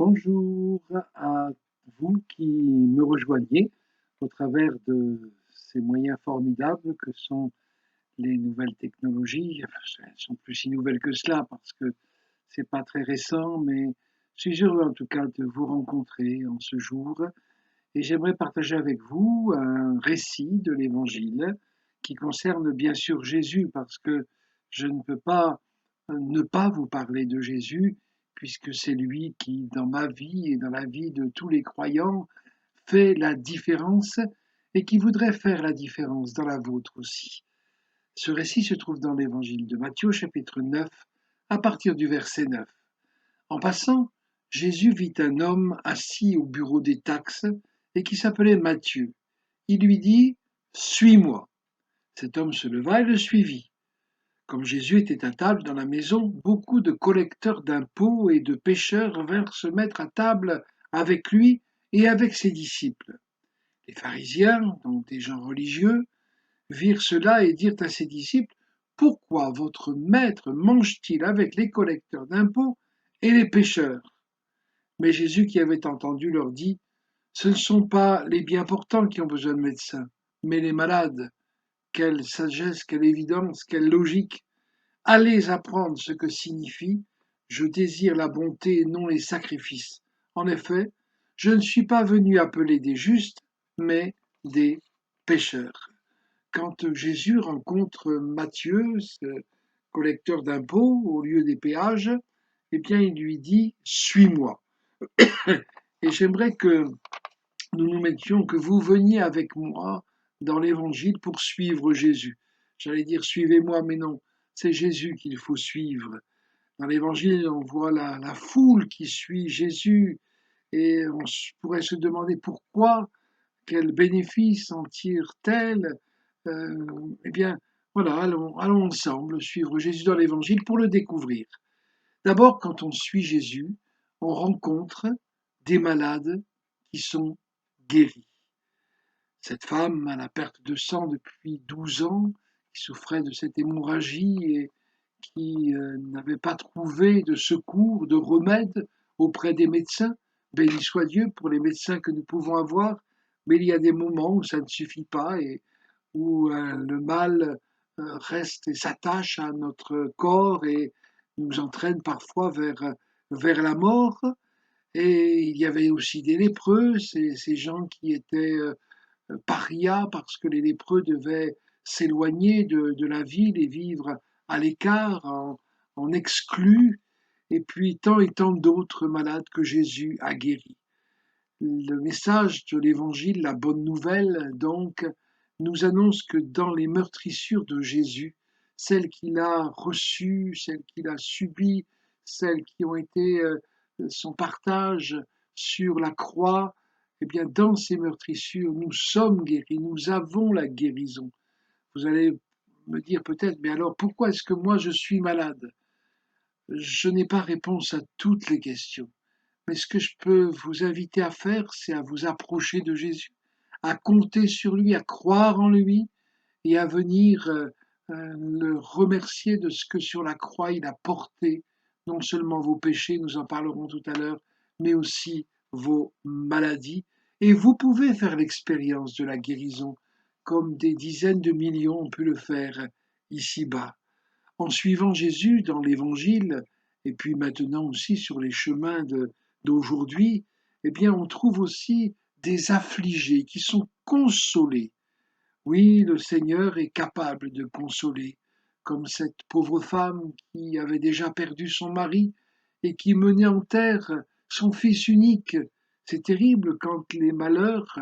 Bonjour à vous qui me rejoignez au travers de ces moyens formidables que sont les nouvelles technologies. Enfin, elles sont plus si nouvelles que cela parce que c'est pas très récent, mais je suis heureux en tout cas de vous rencontrer en ce jour et j'aimerais partager avec vous un récit de l'Évangile qui concerne bien sûr Jésus parce que je ne peux pas ne pas vous parler de Jésus puisque c'est lui qui, dans ma vie et dans la vie de tous les croyants, fait la différence et qui voudrait faire la différence dans la vôtre aussi. Ce récit se trouve dans l'Évangile de Matthieu, chapitre 9, à partir du verset 9. En passant, Jésus vit un homme assis au bureau des taxes et qui s'appelait Matthieu. Il lui dit, suis-moi. Cet homme se leva et le suivit. Comme Jésus était à table dans la maison, beaucoup de collecteurs d'impôts et de pêcheurs vinrent se mettre à table avec lui et avec ses disciples. Les pharisiens, donc des gens religieux, virent cela et dirent à ses disciples, pourquoi votre maître mange-t-il avec les collecteurs d'impôts et les pêcheurs? Mais Jésus, qui avait entendu, leur dit, ce ne sont pas les bien portants qui ont besoin de médecins, mais les malades. Quelle sagesse, quelle évidence, quelle logique. Allez apprendre ce que signifie je désire la bonté et non les sacrifices. En effet, je ne suis pas venu appeler des justes, mais des pécheurs. Quand Jésus rencontre Matthieu, ce collecteur d'impôts, au lieu des péages, eh bien, il lui dit suis-moi. Et j'aimerais que nous nous mettions, que vous veniez avec moi dans l'évangile pour suivre Jésus. J'allais dire suivez-moi, mais non, c'est Jésus qu'il faut suivre. Dans l'évangile, on voit la foule qui suit Jésus et on pourrait se demander pourquoi, quel bénéfice en tire-t-elle. Eh bien, voilà, allons ensemble suivre Jésus dans l'évangile pour le découvrir. D'abord, quand on suit Jésus, on rencontre des malades qui sont guéris. Cette femme à la perte de sang depuis 12 ans, qui souffrait de cette hémorragie et qui n'avait pas trouvé de secours, de remède auprès des médecins. Béni soit Dieu pour les médecins que nous pouvons avoir, mais il y a des moments où ça ne suffit pas et où le mal reste et s'attache à notre corps et nous entraîne parfois vers la mort. Et il y avait aussi des lépreux, ces gens qui étaient parias parce que les lépreux devaient s'éloigner de la ville et vivre à l'écart, en exclus, et puis tant et tant d'autres malades que Jésus a guéris. Le message de l'Évangile, la bonne nouvelle, donc, nous annonce que dans les meurtrissures de Jésus, celles qu'il a reçues, celles qu'il a subies, celles qui ont été son partage sur la croix, eh bien, dans ces meurtrissures, nous sommes guéris, nous avons la guérison. Vous allez me dire peut-être, mais alors pourquoi est-ce que moi je suis malade? Je n'ai pas réponse à toutes les questions. Mais ce que je peux vous inviter à faire, c'est à vous approcher de Jésus, à compter sur lui, à croire en lui et à venir le remercier de ce que sur la croix il a porté, non seulement vos péchés, nous en parlerons tout à l'heure, mais aussi vos maladies. Et vous pouvez faire l'expérience de la guérison, comme des dizaines de millions ont pu le faire ici-bas. En suivant Jésus dans l'Évangile, et puis maintenant aussi sur les chemins d'aujourd'hui, eh bien on trouve aussi des affligés qui sont consolés. Oui, le Seigneur est capable de consoler, comme cette pauvre femme qui avait déjà perdu son mari et qui menait en terre son fils unique. C'est terrible quand les malheurs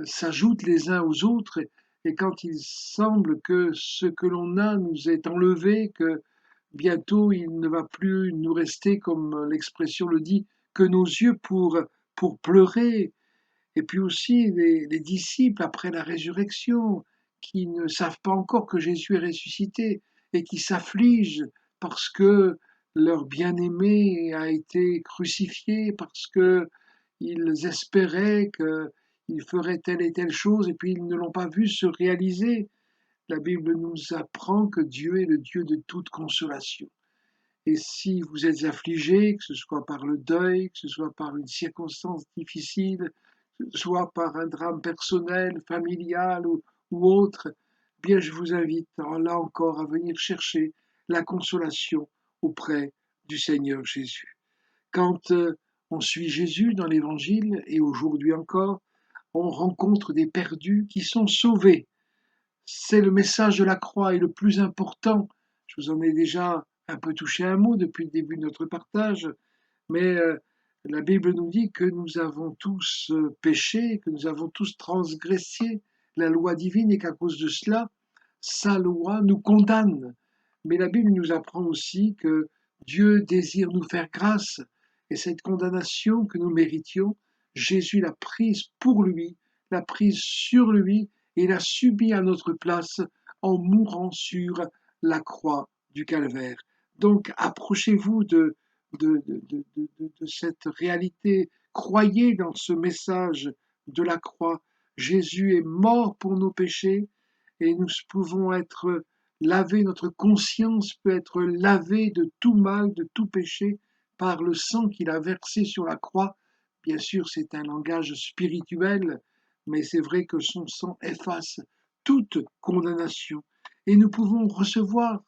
s'ajoutent les uns aux autres et quand il semble que ce que l'on a nous est enlevé, que bientôt il ne va plus nous rester, comme l'expression le dit, que nos yeux pour pleurer. Et puis aussi les disciples après la résurrection, qui ne savent pas encore que Jésus est ressuscité et qui s'affligent parce que leur bien-aimé a été crucifié, parce qu'ils espéraient qu'il ferait telle et telle chose et puis ils ne l'ont pas vu se réaliser. La Bible nous apprend que Dieu est le Dieu de toute consolation. Et si vous êtes affligé, que ce soit par le deuil, que ce soit par une circonstance difficile, que ce soit par un drame personnel, familial ou autre, eh bien je vous invite là encore à venir chercher la consolation auprès du Seigneur Jésus. Quand on suit Jésus dans l'Évangile, et aujourd'hui encore, on rencontre des perdus qui sont sauvés. C'est le message de la croix et le plus important. Je vous en ai déjà un peu touché un mot depuis le début de notre partage, mais la Bible nous dit que nous avons tous péché, que nous avons tous transgressé la loi divine et qu'à cause de cela, sa loi nous condamne. Mais la Bible nous apprend aussi que Dieu désire nous faire grâce et cette condamnation que nous méritions, Jésus l'a prise pour lui, l'a prise sur lui et l'a subie à notre place en mourant sur la croix du calvaire. Donc approchez-vous de cette réalité, croyez dans ce message de la croix. Jésus est mort pour nos péchés et nous pouvons être lavés, notre conscience peut être lavée de tout mal, de tout péché par le sang qu'il a versé sur la croix. Bien sûr, c'est un langage spirituel, mais c'est vrai que son sang efface toute condamnation. Et nous pouvons recevoir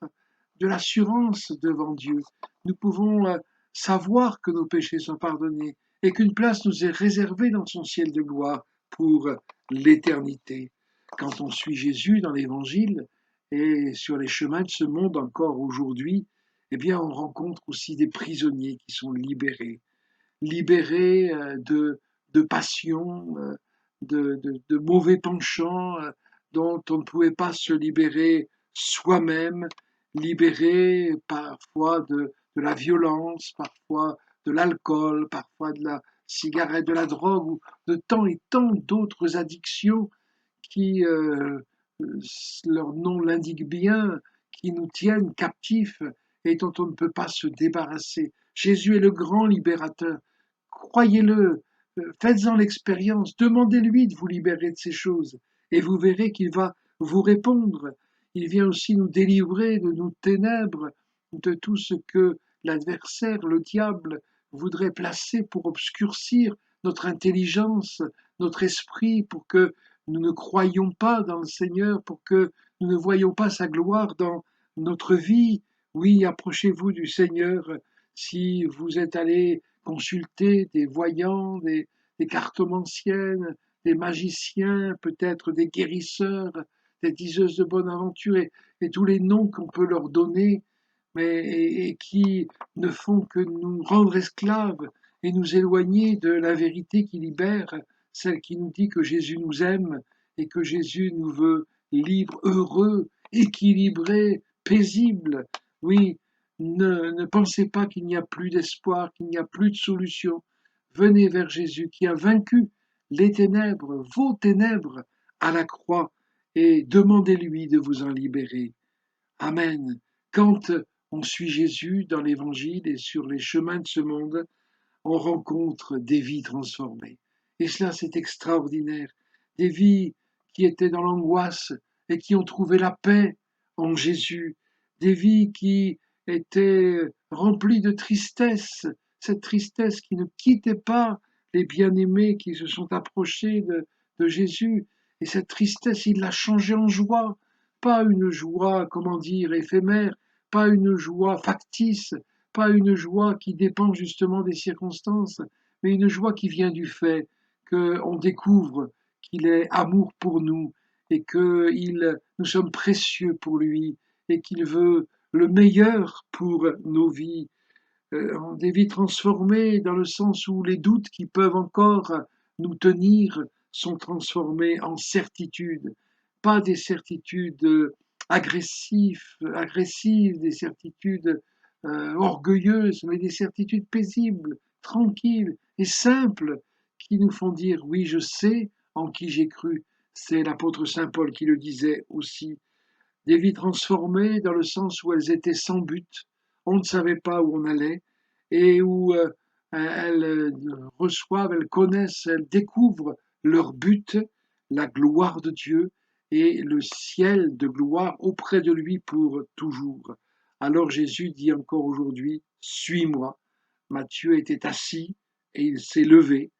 de l'assurance devant Dieu. Nous pouvons savoir que nos péchés sont pardonnés et qu'une place nous est réservée dans son ciel de gloire pour l'éternité. Quand on suit Jésus dans l'Évangile et sur les chemins de ce monde encore aujourd'hui, eh bien, on rencontre aussi des prisonniers qui sont libérés, libérés de passions, de mauvais penchants dont on ne pouvait pas se libérer soi-même, libérés parfois de la violence, parfois de l'alcool, parfois de la cigarette, de la drogue, ou de tant et tant d'autres addictions qui, leur nom l'indique bien, qui nous tiennent captifs et dont on ne peut pas se débarrasser. Jésus est le grand libérateur. Croyez-le, faites-en l'expérience, demandez-lui de vous libérer de ces choses et vous verrez qu'il va vous répondre. Il vient aussi nous délivrer de nos ténèbres, de tout ce que l'adversaire, le diable, voudrait placer pour obscurcir notre intelligence, notre esprit, pour que nous ne croyions pas dans le Seigneur, pour que nous ne voyions pas sa gloire dans notre vie. Oui, approchez-vous du Seigneur. Si vous êtes allé consulter des voyants, des cartomanciennes, des magiciens, peut-être des guérisseurs, des diseuses de bonne aventure et tous les noms qu'on peut leur donner, mais et qui ne font que nous rendre esclaves et nous éloigner de la vérité qui libère, celle qui nous dit que Jésus nous aime et que Jésus nous veut libres, heureux, équilibrés, paisibles. Oui, ne pensez pas qu'il n'y a plus d'espoir, qu'il n'y a plus de solution. Venez vers Jésus qui a vaincu les ténèbres, vos ténèbres, à la croix, et demandez-lui de vous en libérer. Amen. Quand on suit Jésus dans l'Évangile et sur les chemins de ce monde, on rencontre des vies transformées. Et cela, c'est extraordinaire. Des vies qui étaient dans l'angoisse et qui ont trouvé la paix en Jésus. Des vies qui étaient remplies de tristesse, cette tristesse qui ne quittait pas les bien-aimés qui se sont approchés de Jésus. Et cette tristesse, il l'a changée en joie. Pas une joie, comment dire, éphémère, pas une joie factice, pas une joie qui dépend justement des circonstances, mais une joie qui vient du fait qu'on découvre qu'il est amour pour nous et que nous sommes précieux pour lui et qu'il veut le meilleur pour nos vies, des vies transformées dans le sens où les doutes qui peuvent encore nous tenir sont transformés en certitudes, pas des certitudes agressives, des certitudes orgueilleuses, mais des certitudes paisibles, tranquilles et simples qui nous font dire oui, je sais en qui j'ai cru. C'est l'apôtre Saint Paul qui le disait aussi. Des vies transformées dans le sens où elles étaient sans but, on ne savait pas où on allait, et où elles reçoivent, elles connaissent, elles découvrent leur but, la gloire de Dieu et le ciel de gloire auprès de lui pour toujours. Alors Jésus dit encore aujourd'hui, suis-moi. Matthieu était assis et il s'est levé.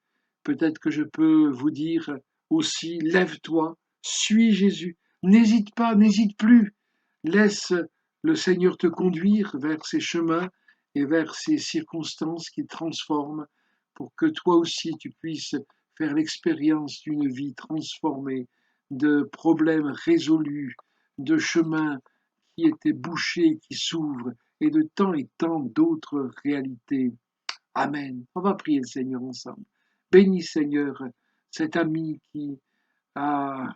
Peut-être que je peux vous dire aussi, lève-toi, suis Jésus. N'hésite pas, n'hésite plus. Laisse le Seigneur te conduire vers ses chemins et vers ces circonstances qui transforment pour que toi aussi tu puisses faire l'expérience d'une vie transformée, de problèmes résolus, de chemins qui étaient bouchés, qui s'ouvrent, et de tant et tant d'autres réalités. Amen. On va prier le Seigneur ensemble. Bénis Seigneur cet ami qui a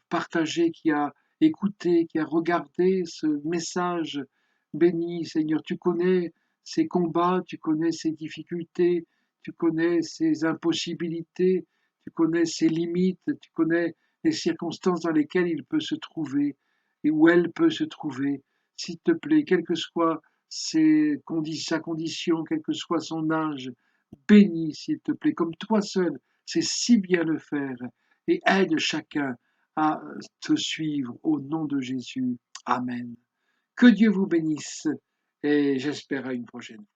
partagé, qui a écouté, qui a regardé ce message. Bénis Seigneur, tu connais ses combats, tu connais ses difficultés, tu connais ses impossibilités, tu connais ses limites, tu connais les circonstances dans lesquelles il peut se trouver et où elle peut se trouver. S'il te plaît, quelle que soit sa condition, quel que soit son âge, bénis, s'il te plaît, comme toi seul sais si bien le faire, et aide chacun à te suivre au nom de Jésus. Amen. Que Dieu vous bénisse, et j'espère à une prochaine fois.